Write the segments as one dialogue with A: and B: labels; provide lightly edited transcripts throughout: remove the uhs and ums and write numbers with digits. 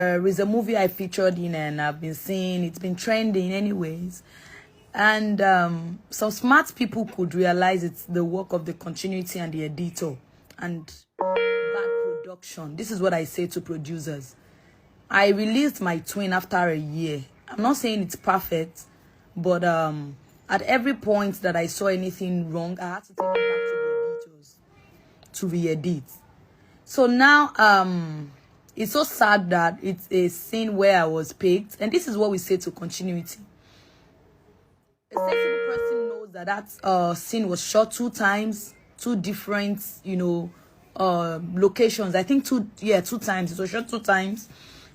A: is a movie I featured in and I've been seeing. It's been trending anyways. And some smart people could realize it's the work of the continuity and the editor and bad production. This is what I say to producers. I released my twin after a year. I'm not saying it's perfect, but at every point that I saw anything wrong, I had to take it back to the editors to re-edit. So now it's so sad that it's a scene where I was picked, and this is what we say to continuity. A sensible person knows that that scene was shot 2 times, 2 different, locations. I think 2 times. It was shot 2 times,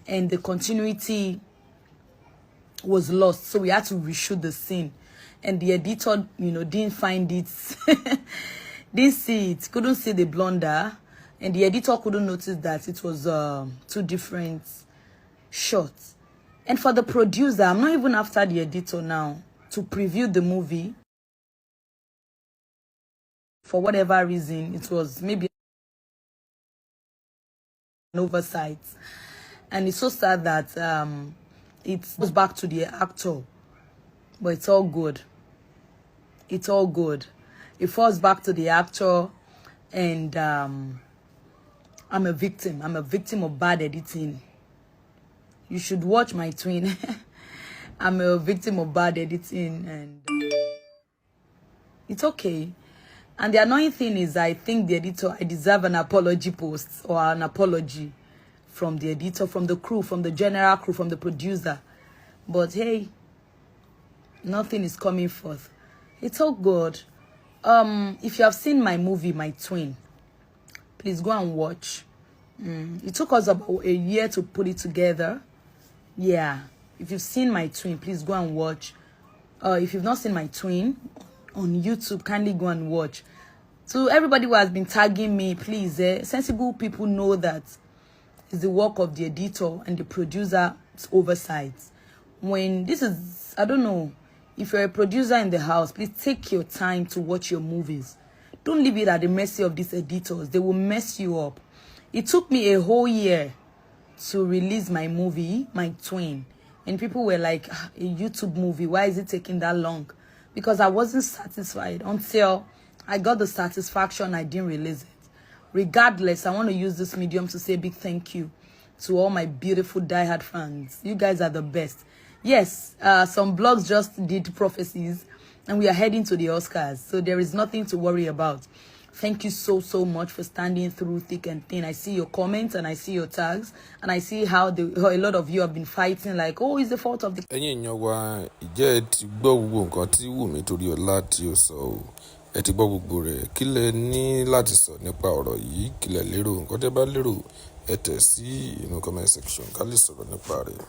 A: and the continuity was lost. So we had to reshoot the scene, and the editor, didn't find it, didn't see it, couldn't see the blunder, and the editor couldn't notice that it was 2 different shots. And for the producer, I'm not even after the editor now to preview the movie. For whatever reason, it was maybe an oversight. And it's so sad that it goes back to the actor. But it's all good. It's all good. It falls back to the actor, and I'm a victim. I'm a victim of bad editing. You should watch my twin. I'm a victim of bad editing, and it's okay. And the annoying thing is, I think the editor, I deserve an apology post or an apology from the editor, from the crew, from the general crew, from the producer. But hey, nothing is coming forth. It's all good. If you have seen my movie, My Twin, please go and watch. It took us about a year to put it together. Yeah. If you've seen My Twin, please go and watch. If you've not seen My Twin on YouTube, kindly go and watch. To everybody who has been tagging me, please, sensible people know that it's the work of the editor and the producer's oversight. When this is, I don't know, if you're a producer in the house, please take your time to watch your movies. Don't leave it at the mercy of these editors. They will mess you up. It took me a whole year to release my movie, My Twin. And people were like, a YouTube movie, why is it taking that long? Because I wasn't satisfied until I got the satisfaction I didn't release it. Regardless, I want to use this medium to say a big thank you to all my beautiful diehard fans. You guys are the best. Yes, some blogs just did prophecies, and we are heading to the Oscars. So there is nothing to worry about. Thank you so much for standing through thick and thin. I see your comments and I see your tags, and I see how a lot of you have been fighting like, oh, it's the fault of the...
B: ẹ̀yin èèyàn wa ìjẹ́ ẹ ti gbọ́ gbogbo nǹkan tí WUNMI TORIOLA tí ó sọ o, ẹ ti gbọ́ gbogbo rẹ̀. Kí lẹ ní láti sọ nípa ọ̀rọ̀ yìí? Kí lẹ lérò? Nǹkan tẹ́ bá lérò ẹ tẹ̀ sí inú comment section ká lè sọ̀rọ̀ nípa rẹ̀.